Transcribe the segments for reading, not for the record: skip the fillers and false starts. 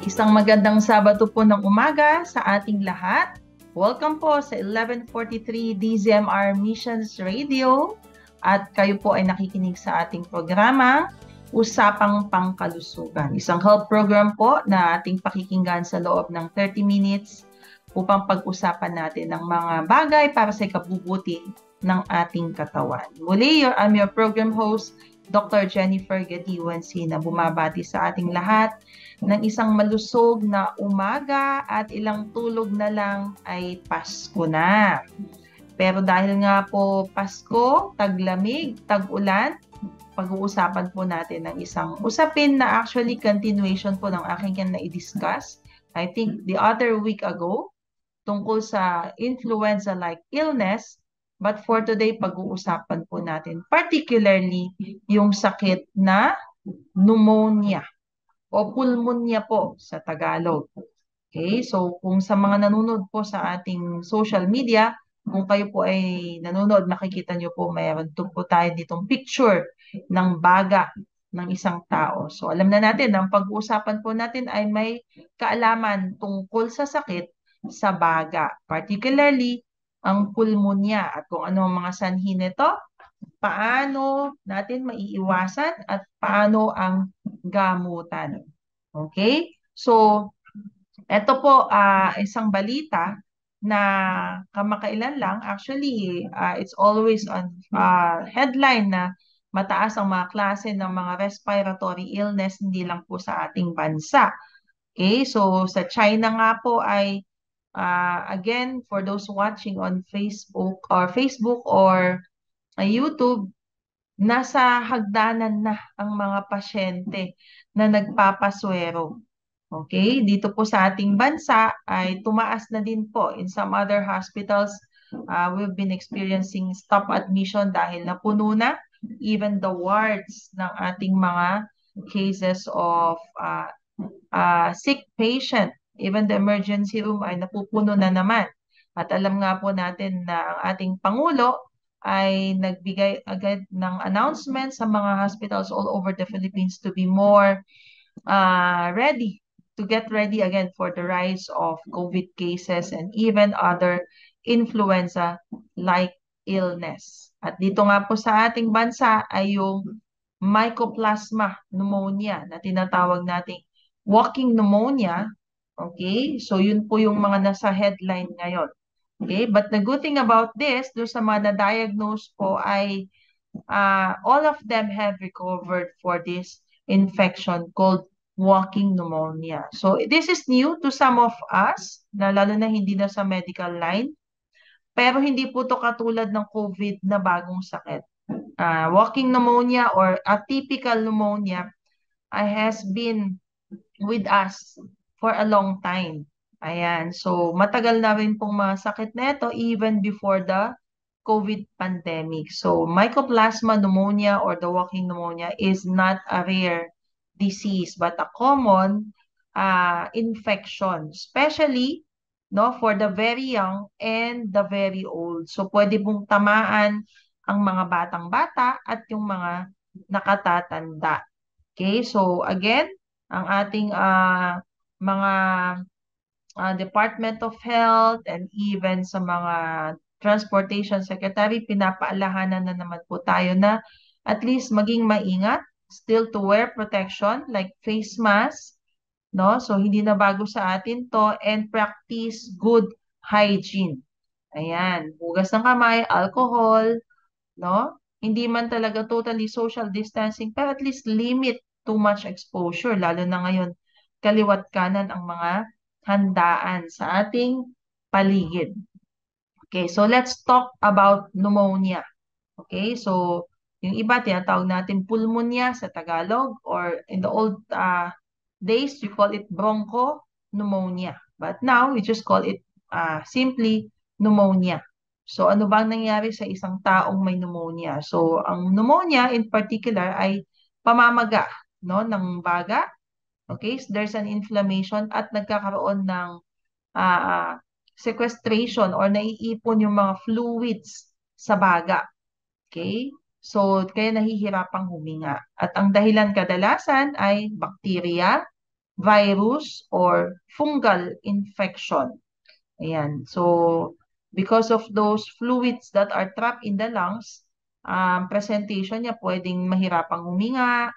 Isang magandang Sabado po ng umaga sa ating lahat. Welcome po sa 1143 DZMR Missions Radio at kayo po ay nakikinig sa ating programa, Usapang Pangkalusugan. Isang health program po na ating pakikinggan sa loob ng 30 minutes upang pag-usapan natin ng mga bagay para sa ikabubuti ng ating katawan. Muli, I'm your program host, Dr. Jennifer Gadiwansi, na bumabati sa ating lahat ng isang malusog na umaga at ilang tulog na lang ay Pasko na. Pero dahil nga po Pasko, taglamig, tag-ulan, pag-uusapan po natin ng isang usapin na actually continuation po ng aking na-discuss, I think the other week ago, tungkol sa influenza-like illness. But for today, pag-uusapan po natin particularly yung sakit na pneumonia o pulmonya po sa Tagalog. Okay, so kung sa mga nanonood po sa ating social media, kung kayo po ay nanonood, makikita nyo po mayroon po tayo ditong picture ng baga ng isang tao. So alam na natin, ang pag-uusapan po natin ay may kaalaman tungkol sa sakit sa baga, particularly ang pulmonya at kung ano ang mga sanhi nito, paano natin maiiwasan at paano ang gamutan. Okay? So, ito po isang balita na kamakailan lang. Actually, it's always on headline na mataas ang mga klase ng mga respiratory illness, hindi lang po sa ating bansa. Okay? So, sa China nga po ay again, for those watching on Facebook or YouTube, nasa hagdanan na ang mga pasyente na nagpapaswero. Okay? Dito po sa ating bansa ay tumaas na din po. In some other hospitals, we've been experiencing stop admission dahil napuno na even the wards ng ating mga cases of sick patient. Even the emergency room ay napupuno na naman. At alam nga po natin na ang ating Pangulo ay nagbigay agad ng announcement sa mga hospitals all over the Philippines to be more ready, to get ready again for the rise of COVID cases and even other influenza-like illness. At dito nga po sa ating bansa ay yung Mycoplasma pneumonia na tinatawag nating walking pneumonia. Okay? So yun po yung mga nasa headline ngayon. Okay? But the good thing about this, doon sa mga na-diagnose po ay all of them have recovered for this infection called walking pneumonia. So this is new to some of us, na lalo na hindi na sa medical line. Pero hindi po to katulad ng COVID na bagong sakit. Walking pneumonia or atypical pneumonia has been with us for a long time. Ayan. So, matagal na rin pong mga sakit na ito even before the COVID pandemic. So, Mycoplasma pneumonia or the walking pneumonia is not a rare disease but a common infection, especially for the very young and the very old. So, pwede pong tamaan ang mga batang-bata at yung mga nakatatanda. Okay, so again, ang ating mga Department of Health and even sa mga Transportation Secretary, pinapaalahanan na naman po tayo na at least maging maingat, still to wear protection like face mask, no? So hindi na bago sa atin to, and practice good hygiene. Ayan, hugas ng kamay, alcohol, no? Hindi man talaga totally social distancing, pero at least limit too much exposure, lalo na ngayon kaliwat kanan ang mga handaan sa ating paligid. Okay, so let's talk about pneumonia. Okay, so yung iba tinatawag natin pulmonya sa Tagalog, or in the old days we call it bronchopneumonia. But now we just call it simply pneumonia. So ano bang nangyari sa isang taong may pneumonia? So ang pneumonia in particular ay pamamaga, no, ng baga. Okay, so there's an inflammation at nagkakaroon ng sequestration or naiipon yung mga fluids sa baga. Okay? So, kaya nahihirapang huminga. At ang dahilan kadalasan ay bakterya, virus or fungal infection. Ayan. So, because of those fluids that are trapped in the lungs, presentation niya pwedeng mahirapang huminga,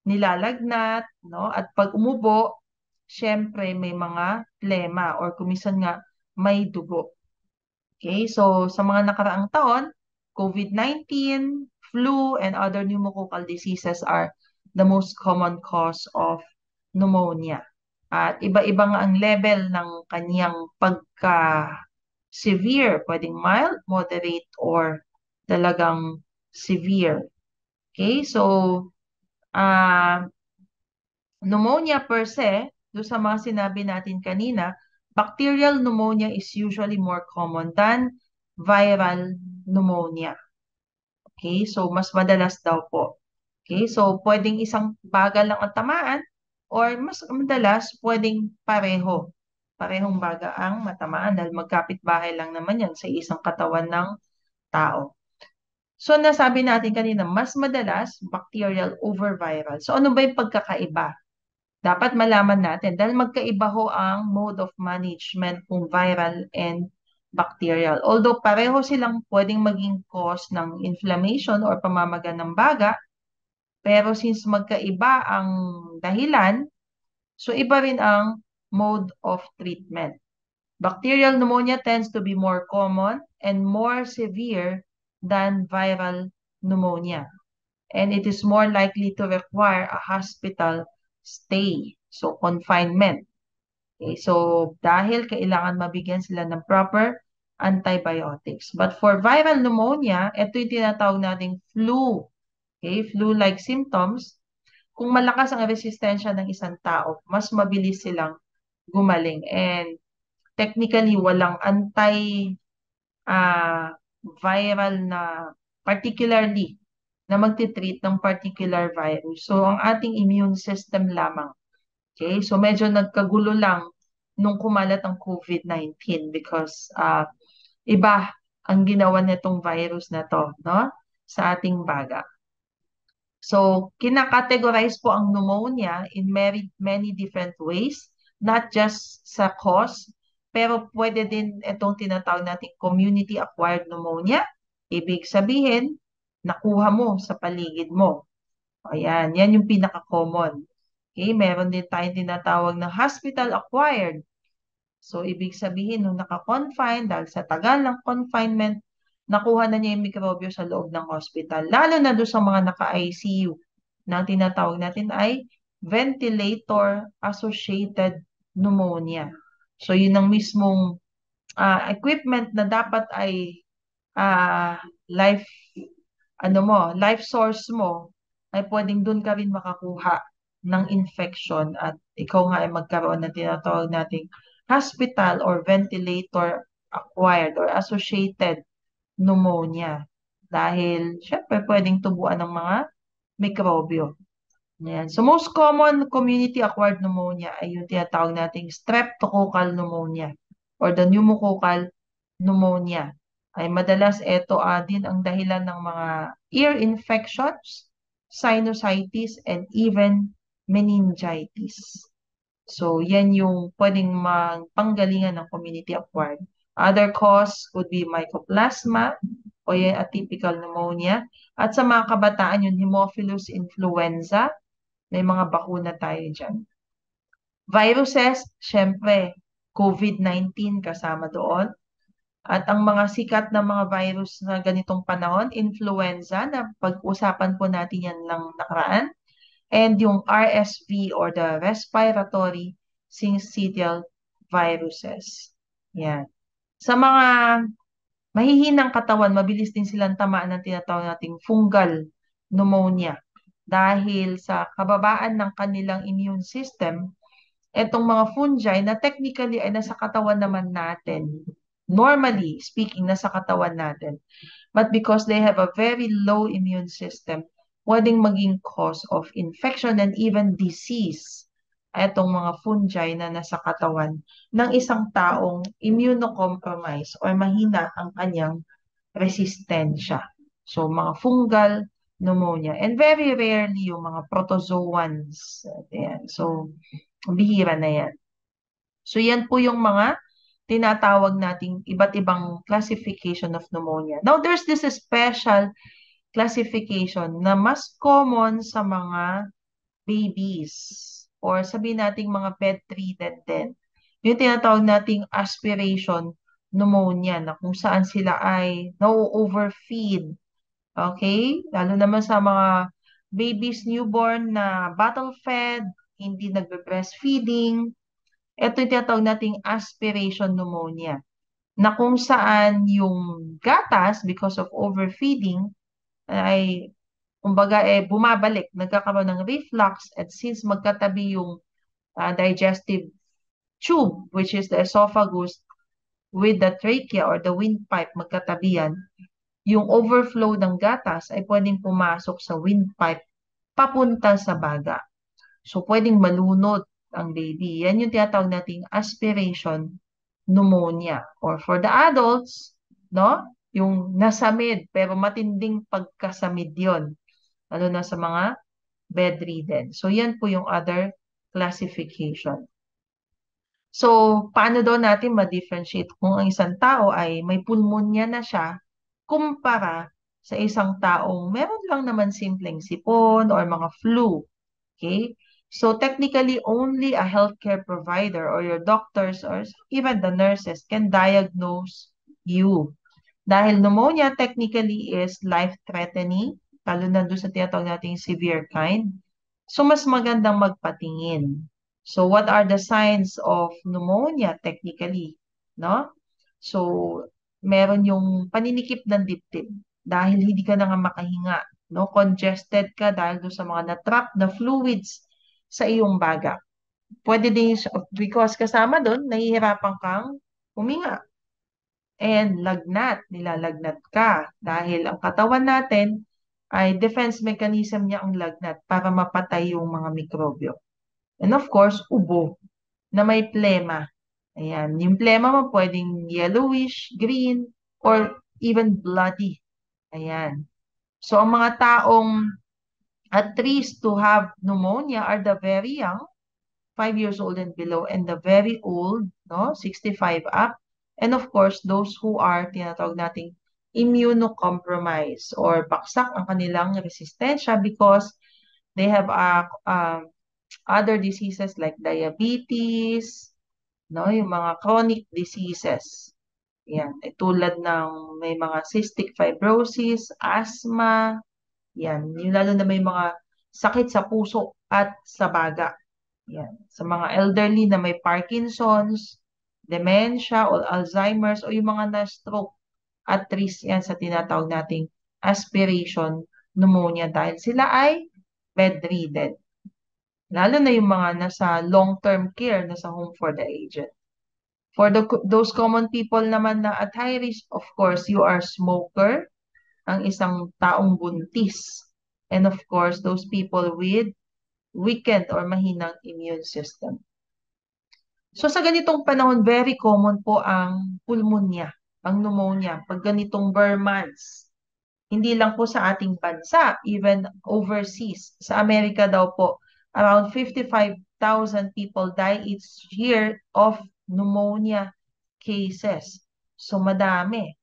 nilalagnat, no? At pag umubo, syempre may mga plema or kumisan nga may dugo. Okay, so sa mga nakaraang taon, COVID-19, flu, and other pneumococcal diseases are the most common cause of pneumonia. At iba-iba nga ang level ng kanyang pagka-severe, pwedeng mild, moderate, or talagang severe. Okay, so pneumonia per se, doon sa mga sinabi natin kanina, bacterial pneumonia is usually more common than viral pneumonia. Okay, so mas madalas daw po. Okay, so pwedeng isang baga lang ang tamaan or mas madalas pwedeng pareho. Parehong baga ang matamaan dahil magkapit-bahay lang naman yan sa isang katawan ng tao. So nasabi natin kanina, mas madalas bacterial over viral. So ano ba yung pagkakaiba? Dapat malaman natin dahil magkaiba ho ang mode of management kung viral and bacterial. Although pareho silang pwedeng maging cause ng inflammation or pamamaga ng baga, pero since magkaiba ang dahilan, so iba rin ang mode of treatment. Bacterial pneumonia tends to be more common and more severe than viral pneumonia. And it is more likely to require a hospital stay. So, confinement. Okay, so, dahil kailangan mabigyan sila ng proper antibiotics. But for viral pneumonia, ito yung tinatawag nating flu. Okay, flu-like symptoms. Kung malakas ang resistensya ng isang tao, mas mabilis silang gumaling. And technically, walang viral na particularly na magtitreat ng particular virus. So, ang ating immune system lamang. Okay? So, medyo nagkagulo lang nung kumalat ang COVID-19 because iba ang ginawa nitong virus na to, no? Sa ating baga. So, kinakategorize po ang pneumonia in many different ways, not just sa cause, pero pwede din itong tinatawag nating community-acquired pneumonia. Ibig sabihin, nakuha mo sa paligid mo. Ayan, yan yung pinaka-common. Okay, meron din tayong tinatawag na hospital-acquired. So, ibig sabihin, nung naka-confine, dahil sa tagal ng confinement, nakuha na niya yung mikrobyo sa loob ng hospital. Lalo na doon sa mga naka-ICU na tinatawag natin ay ventilator-associated pneumonia. So, yun ang mismong equipment na dapat ay life source mo, ay pwedeng doon ka rin makakuha ng infection at ikaw nga ay magkaroon ng tinatawag nating hospital or ventilator acquired or associated pneumonia. Dahil, syempre, pwedeng tubuan ng mga mikrobyo. Yan. So, most common community-acquired pneumonia ay yung tinatawag nating streptococcal pneumonia or the pneumococcal pneumonia. Ay madalas ito din ang dahilan ng mga ear infections, sinusitis, and even meningitis. So, yan yung pwedeng panggalingan ng community-acquired. Other cause could be mycoplasma o yung atypical pneumonia. At sa mga kabataan, yung Haemophilus influenza, may mga bakuna tayo dyan. Viruses, syempre, COVID-19 kasama doon. At ang mga sikat na mga virus na ganitong panahon, influenza, na pag-usapan po natin yan lang nakaraan, and yung RSV or the respiratory syncytial viruses. Yan. Sa mga mahihinang katawan, mabilis din silang tamaan ng tinatawag nating fungal pneumonia. Dahil sa kababaan ng kanilang immune system, etong mga fungi na technically ay nasa katawan naman natin. Normally speaking, nasa katawan natin. But because they have a very low immune system, pwedeng maging cause of infection and even disease itong mga fungi na nasa katawan ng isang taong immunocompromised or mahina ang kanyang resistensya. So, mga fungal pneumonia. And very rarely yung mga protozoans. Ayan. So, Bihira na yan. So yan po yung mga tinatawag nating iba't ibang classification of pneumonia. Now, there's this special classification na mas common sa mga babies or sabihin nating mga bedridden din. Yung tinatawag nating aspiration pneumonia na kung saan sila ay no-overfeed. Okay? Lalo naman sa mga babies newborn na bottle-fed, hindi nagbe-breastfeeding. Ito yung tinatawag nating aspiration pneumonia na kung saan yung gatas because of overfeeding ay kumbaga bumabalik, nagkakaroon ng reflux at since magkatabi yung digestive tube which is the esophagus with the trachea or the windpipe magkatabi yan, yung overflow ng gatas ay pwedeng pumasok sa windpipe papunta sa baga. So pwedeng malunod ang baby. Yan yung tinatawag nating aspiration pneumonia. Or for the adults, no? Yung nasamid, pero matinding pagkasamid yon, lalo na sa mga bedridden. So, yan po yung other classification. So, paano daw natin ma-differentiate kung ang isang tao ay may pulmonya na siya kumpara sa isang taong meron lang naman simpleng sipon or mga flu. Okay? So, technically, only a healthcare provider or your doctors or even the nurses can diagnose you. Dahil pneumonia technically is life-threatening, lalo na doon sa tinatawag nating severe kind. So, mas magandang magpatingin. So, what are the signs of pneumonia technically? No? So, meron yung paninikip ng dibdib dahil hindi ka na nga makahinga. No? Congested ka dahil doon sa mga natrap na fluids sa iyong baga. Pwede din because kasama doon, nahihirapan kang huminga. And lagnat, nilalagnat ka dahil ang katawan natin ay defense mechanism niya ang lagnat para mapatay yung mga mikrobyo. And of course, ubo na may plema. Ayan, yung plema mo pwedeng yellowish, green, or even bloody. Ayan. So, ang mga taong at risk to have pneumonia are the very young, 5 years old and below, and the very old, no, 65 up. And of course, those who are tinatawag nating immunocompromised or baksak ang kanilang resistensya because they have other diseases like diabetes, no, yung mga chronic diseases. Yan, tulad ng may mga cystic fibrosis, asthma, yan, yung lalo na may mga sakit sa puso at sa baga. Yan. Sa mga elderly na may Parkinson's, dementia, o Alzheimer's, o yung mga na-stroke, at risk yan sa tinatawag nating aspiration pneumonia dahil sila ay bedridden. Lalo na yung mga nasa long-term care, nasa home for the aged. For those common people naman na at high risk, of course, you are smoker, ang isang taong buntis. And of course, those people with weakened or mahinang immune system. So sa ganitong panahon, very common po ang pulmonya, ang pneumonia, pag ganitong bare months. Hindi lang po sa ating bansa, even overseas. Sa Amerika daw po, around 55,000 people die each year of pneumonia cases. So madami.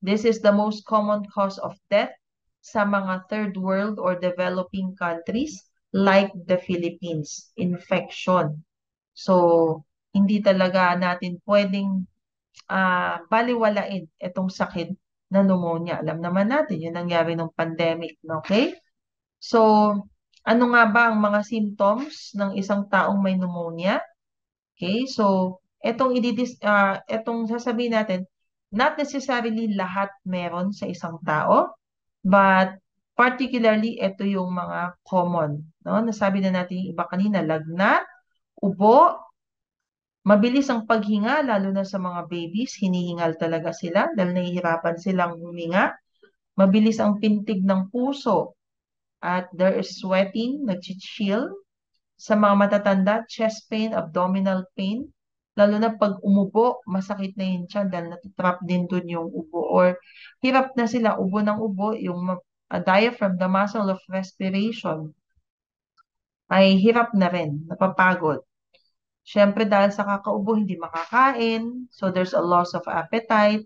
This is the most common cause of death sa mga third world or developing countries like the Philippines. Infection. So, hindi talaga natin pwedeng baliwalain itong sakit na pneumonia. Alam naman natin, yun nangyari ng pandemic, okay? So, ano nga ba ang mga symptoms ng isang taong may pneumonia? Okay, so etong sasabihin natin, not necessarily lahat meron sa isang tao, but particularly ito yung mga common, no? Nasabi na natin yung iba kanina, lagnat, ubo, mabilis ang paghinga, lalo na sa mga babies, hinihingal talaga sila dahil nahihirapan silang huminga. Mabilis ang pintig ng puso at there is sweating, nag-chill. Sa mga matatanda, chest pain, abdominal pain. Lalo na pag umubo, masakit na yun siya dahil natitrap din dun yung ubo. Or hirap na sila, ubo ng ubo, yung diaphragm, the muscle of respiration, ay hirap na rin, napapagod. Siyempre dahil sa kakaubo, hindi makakain. So there's a loss of appetite.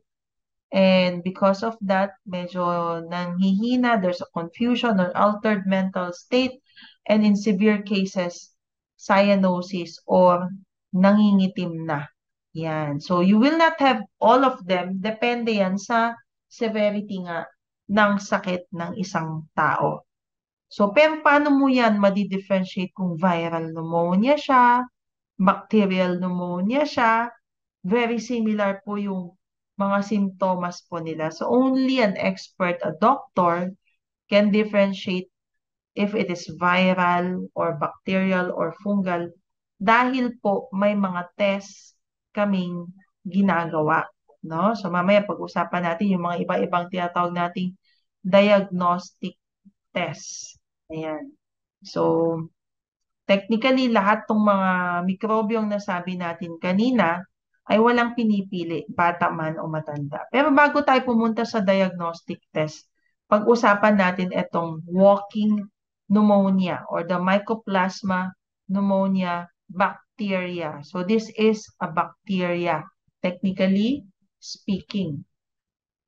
And because of that, medyo nanghihina, there's a confusion or altered mental state, and in severe cases, cyanosis or nangingitim na. Yan. So you will not have all of them, depende yan sa severity nga ng sakit ng isang tao. So, pero paano mo yan madi-differentiate kung viral pneumonia siya, bacterial pneumonia siya? Very similar po yung mga simptomas po nila. So only an expert, a doctor, can differentiate if it is viral or bacterial or fungal dahil po may mga tests kaming ginagawa. No? So mamaya pag-usapan natin yung mga iba-ibang tinatawag nating diagnostic tests. Ayan. So, technically, lahat ng mga mikrobyong nasabi natin kanina ay walang pinipili, bata man o matanda. Pero bago tayo pumunta sa diagnostic test, pag-usapan natin itong walking pneumonia or the Mycoplasma pneumonia bacteria. So this is a bacteria, technically speaking.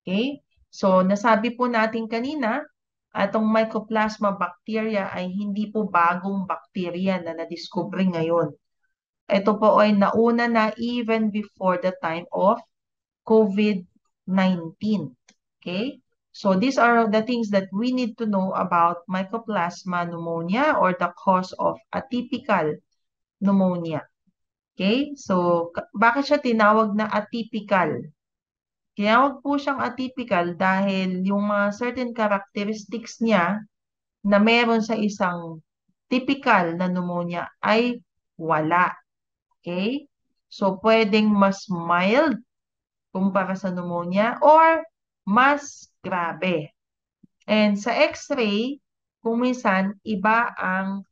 Okay? So nasabi po natin kanina, atong Mycoplasma bacteria ay hindi po bagong bacteria na nadiskubre ngayon. Ito po ay nauna na even before the time of COVID-19. Okay? So these are the things that we need to know about Mycoplasma pneumonia or the cause of atypical pneumonia. Okay? So bakit siya tinawag na atypical? Tinawag po siyang atypical dahil yung mga certain characteristics niya na meron sa isang typical na pneumonia ay wala. Okay? So, pwedeng mas mild kumpara sa pneumonia or mas grabe. And sa x-ray, kung minsan, iba ang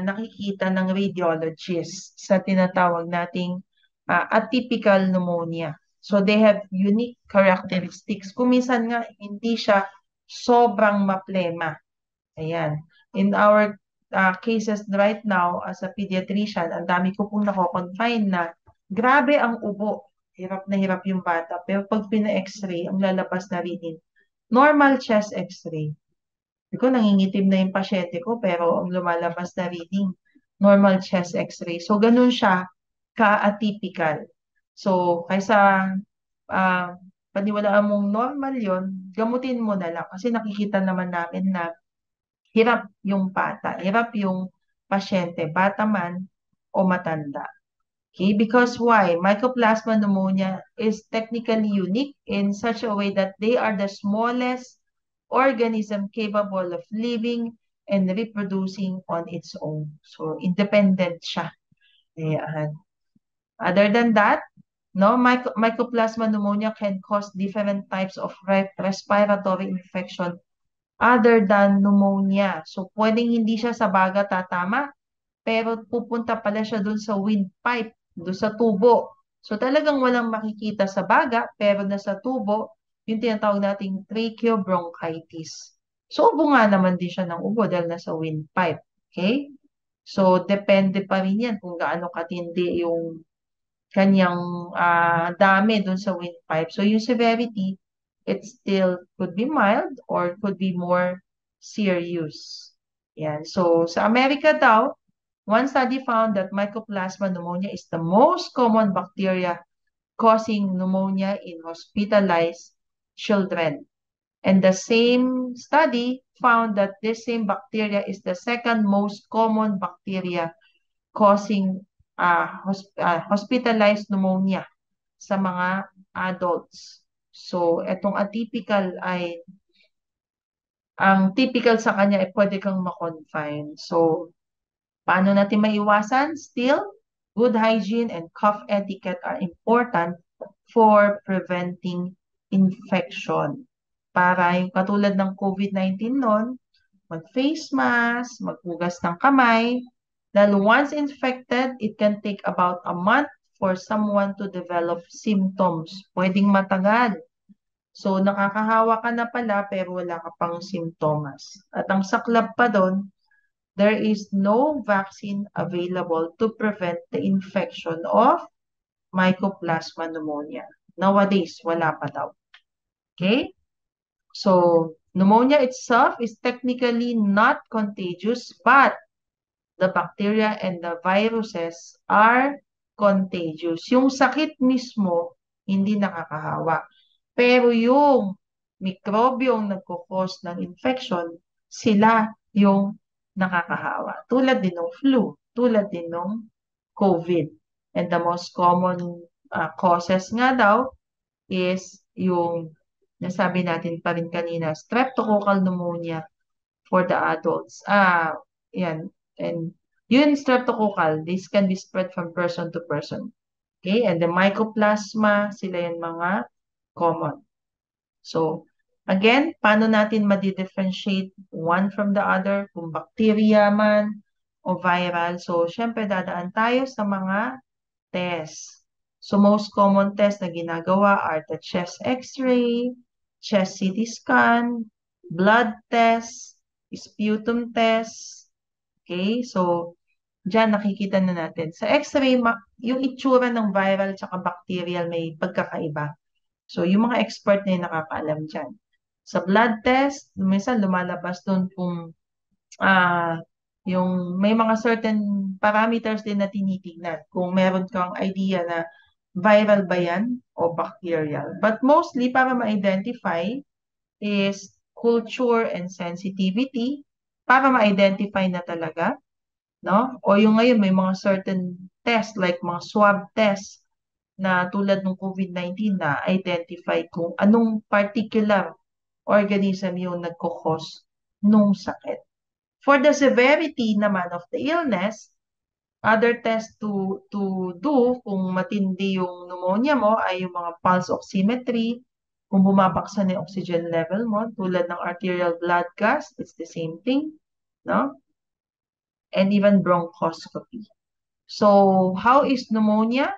nakikita ng radiologist sa tinatawag nating atypical pneumonia. So, they have unique characteristics. Kung minsan nga, hindi siya sobrang maplema. Ayan. In our cases right now, as a pediatrician, ang dami ko pong nako-confine na grabe ang ubo. Hirap na hirap yung bata. Pero pag pina-x-ray, ang lalabas na reading, normal chest x-ray. Hindi ko nangingitim na yung pasyente ko, pero ang lumalabas na reading, normal chest x-ray. So, ganun siya ka-atypical. So, kaysa paniwalaan mong normal yon, gamutin mo na lang. Kasi nakikita naman namin na hirap yung bata, hirap yung pasyente, bata man o matanda. Okay, because why? Mycoplasma pneumonia is technically unique in such a way that they are the smallest organism capable of living and reproducing on its own. So, independent siya. Ayan. Other than that, no, Mycoplasma pneumonia can cause different types of respiratory infection other than pneumonia. So, pwedeng hindi siya sa baga tatama, pero pupunta pala siya dun sa windpipe, dun sa tubo. So, talagang walang makikita sa baga, pero nasa tubo, yung tinatawag nating tracheobronchitis. So, ubo nga naman din siya ng ubo dahil nasa windpipe. Okay? So, depende pa rin yan kung gaano katindi yung kanyang dami dun sa windpipe. So, yung severity, it still could be mild or could be more serious. Yan. So, sa Amerika daw, one study found that Mycoplasma pneumonia is the most common bacteria causing pneumonia in hospitalized children. And the same study found that this same bacteria is the second most common bacteria causing hospitalized pneumonia sa mga adults. So, etong atypical ay, ang typical sa kanya ay pwede kang ma-confine. So, paano natin maiwasan? Still, good hygiene and cough etiquette are important for preventing infection. Para yung katulad ng COVID-19 noon, mag-face mask, maghugas ng kamay. Dahil once infected, it can take about a month for someone to develop symptoms. Pwedeng matagal. So, nakakahawa ka na pala pero wala ka pang simptomas. At ang saklap pa doon, there is no vaccine available to prevent the infection of Mycoplasma pneumonia. Nowadays, wala pa daw. Okay? So, pneumonia itself is technically not contagious, but the bacteria and the viruses are contagious. Yung sakit mismo, hindi nakakahawa. Pero yung mikrobyong nagkukos ng infection, sila yung nakakahawa. Tulad din ng flu, tulad din ng COVID. And the most common causes nga daw is yung nasabi natin pa rin kanina, streptococcal pneumonia for the adults. Yan. And yun streptococcal, this can be spread from person to person. Okay? And the mycoplasma, sila yung mga common. So, again, paano natin ma-differentiate one from the other? Kung bacteria man o viral. So, syempre dadaan tayo sa mga tests. So, most common tests na ginagawa are the chest x-ray, chest CT scan, blood test, sputum test. Okay? So, dyan nakikita na natin. Sa x-ray, yung itsura ng viral at bacterial may pagkakaiba. So, yung mga expert na yung nakakaalam dyan. Sa blood test, minsan lumalabas doon kung yung may mga certain parameters din na tinitignan. Kung meron kang idea na viral ba yan o bacterial. But mostly, para ma-identify is culture and sensitivity para ma-identify na talaga, no? O yung ngayon may mga certain test like mga swab test na tulad ng COVID-19 na identify kung anong particular organism yung nagkukos nung sakit. For the severity naman of the illness, other tests to do kung matindi yung pneumonia mo ay yung mga pulse oximetry, kung bumabaksa na yung oxygen level mo, tulad ng arterial blood gas, it's the same thing, no? And even bronchoscopy. So, how is pneumonia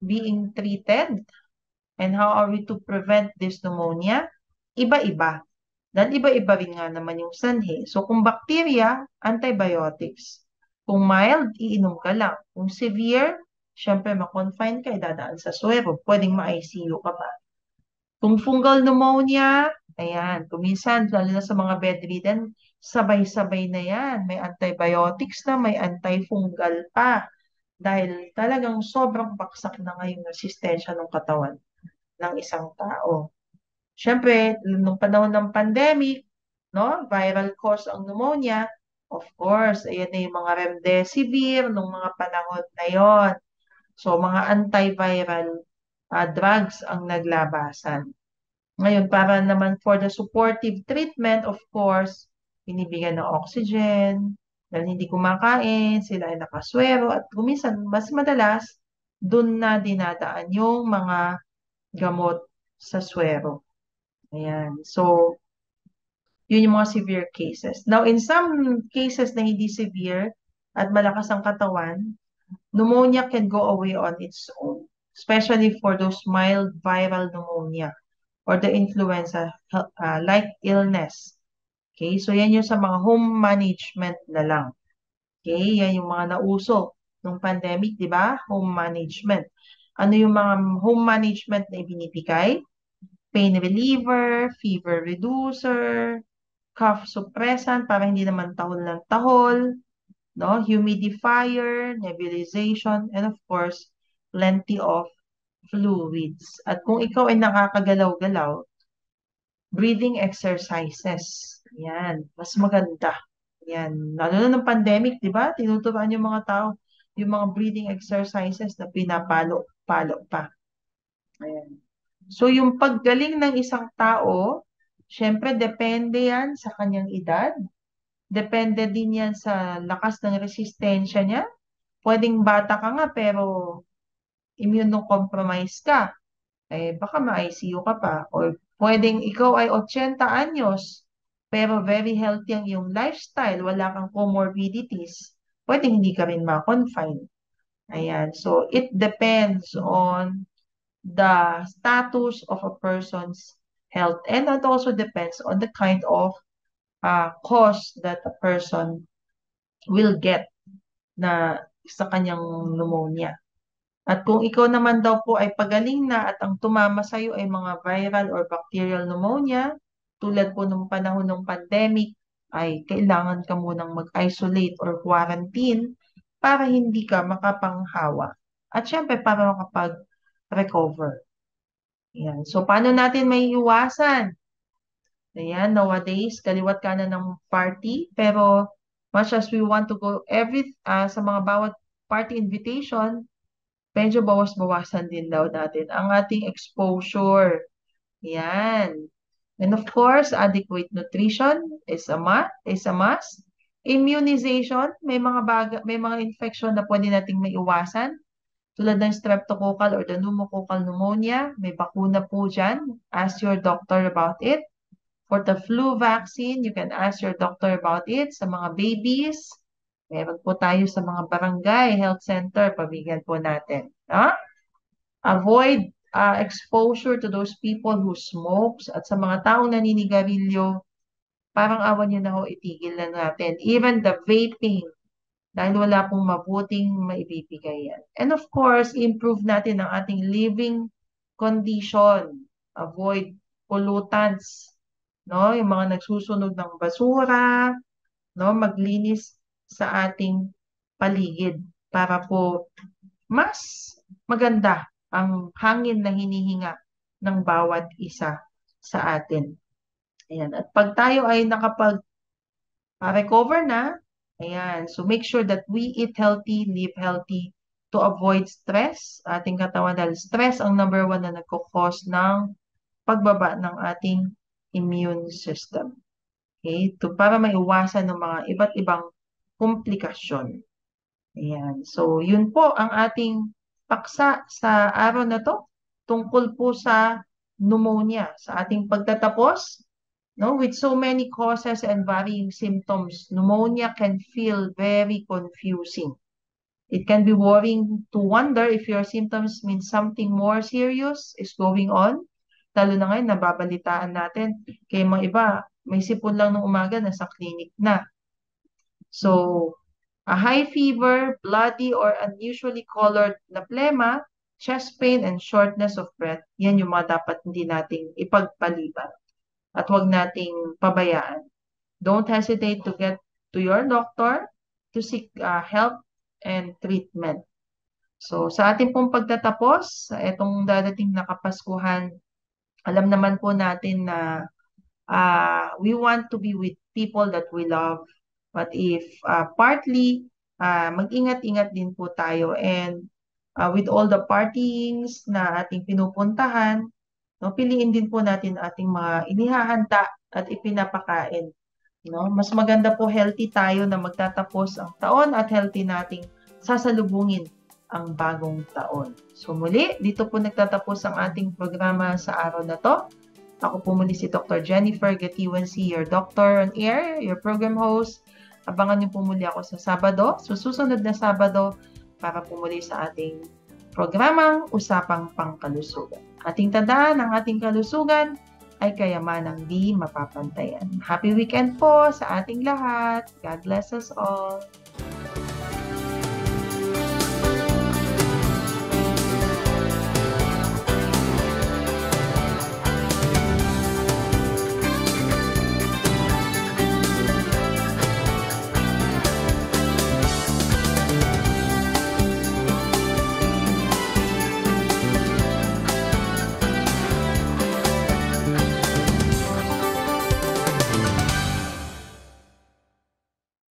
being treated? And how are we to prevent this pneumonia? Iba-iba. Dahil iba-iba rin nga naman yung sanhi. So, kung bacteria, antibiotics. Kung mild, iinom ka lang. Kung severe, syempre makonfine ka, idadaan sa suwero. Pwedeng ma-ICU ka pa. Kung fungal pneumonia, ayan, kuminsan, lalo na sa mga bedridden, sabay-sabay na yan. May antibiotics na, may antifungal pa. Dahil talagang sobrang baksak na ngayon resistensya ng katawan ng isang tao. Siyempre, nung panahon ng pandemic, no, viral cause ang pneumonia, of course, ayan na yung mga remdesivir nung mga panahon na yon. So, mga antiviral drugs ang naglabasan. Ngayon, para naman for the supportive treatment, of course, binibigyan ng oxygen, dahil hindi kumakain, sila ay nakaswero, at kuminsan, mas madalas, dun na dinadaan yung mga gamot sa swero. Ayan. So, yun yung mga severe cases. Now, in some cases na hindi severe at malakas ang katawan, pneumonia can go away on its own, especially for those mild viral pneumonia or the influenza-like illness. Okay, so yan yung sa mga home management na lang. Okay, yan yung mga nauso nung pandemic, di ba? Home management. Ano yung mga home management na ibinibigay? Pain reliever, fever reducer, cough suppressant para hindi naman tahol ng tahol, no? Humidifier, nebulization, and of course, plenty of fluids. At kung ikaw ay nakakagalaw-galaw, breathing exercises. Yan, mas maganda. Yan, lalo na ng pandemic, di ba? Tinuturuan yung mga tao yung mga breathing exercises na pinapalo-palo pa. Ayan. So, yung paggaling ng isang tao, syempre, depende yan sa kanyang edad. Depende din yan sa lakas ng resistensya niya. Pwedeng bata ka nga, pero immunocompromised ka. Eh, baka ma-ICU ka pa. Or pwedeng ikaw ay 80 anyos, pero very healthy ang iyong lifestyle, wala kang comorbidities. Pwedeng hindi ka rin ma-confine. Ayan. So, it depends on the status of a person's health. And it also depends on the kind of cause that a person will get na sa kanyang pneumonia. At kung ikaw naman daw po ay pagaling na at ang tumama sa iyo ay mga viral or bacterial pneumonia, tulad po nung panahon ng pandemic, ay kailangan ka munang mag-isolate or quarantine para hindi ka makapanghawa. At syempre, para makapag-recover. Yan. So, paano natin may iwasan? Ayan, nowadays, kaliwat kanan ng party, pero much as we want to go sa mga bawat party invitation, medyo bawas-bawasan din daw natin ang ating exposure. Yan. And of course, adequate nutrition is a must. Immunization, may mga infection na pwede nating maiwasan tulad ng streptococcal or the pneumococcal pneumonia. May bakuna po dyan. Ask your doctor about it. For the flu vaccine, you can ask your doctor about it. Sa mga babies, meron po tayo sa mga barangay health center, pabigyan po natin. Avoid exposure to those people who smokes at sa mga taong naninigarilyo, parang awan nyo na ho, itigil na natin. Even the vaping, dahil wala pong mabuting maibibigay yan. And of course, improve natin ang ating living condition. Avoid pollutants, no? Yung mga nagsusunog ng basura, no? Maglinis sa ating paligid para po mas maganda ang hangin na hinihinga ng bawat isa sa atin. Ayan. At pag tayo ay nakapag-recover na, ayan, so make sure that we eat healthy, live healthy to avoid stress. Ating katawan dahil stress ang number 1 na nagkukos ng pagbaba ng ating immune system. Okay? Para maiwasan ng mga iba't ibang komplikasyon. Ayan. So, yun po ang ating paksa sa araw na to tungkol po sa pneumonia. Sa ating pagtatapos, no, with so many causes and varying symptoms, pneumonia can feel very confusing. It can be worrying to wonder if your symptoms mean something more serious is going on. Lalo na ngayon, nababalitaan natin. Kaya mga iba, may sipon lang ng umaga, nasa clinic na. So, a high fever, bloody or unusually colored na plema, chest pain, and shortness of breath, yan yung mga dapat hindi nating ipagpaliban at huwag nating pabayaan. Don't hesitate to get to your doctor to seek help and treatment. So, sa ating pong pagtatapos, sa itong dadating na Kapaskuhan, alam naman po natin na we want to be with people that we love. But if partly, mag-ingat-ingat din po tayo. And with all the partings na ating pinupuntahan, no, piliin din po natin ating mga inihahanda at ipinapakain. No? Mas maganda po healthy tayo na magtatapos ang taon at healthy nating sasalubungin ang bagong taon. So muli, dito po nagtatapos ang ating programa sa araw na to. Ako po muli si Dr. Jennifer Gatiwansi, your doctor on air, your program host. Abangan niyo po muli ako sa Sabado, susunod na Sabado, para po muli sa ating programang Usapang Pangkalusugan. Ating tandaan, ang ating kalusugan ay kayamanang di mapapantayan. Happy weekend po sa ating lahat. God bless us all.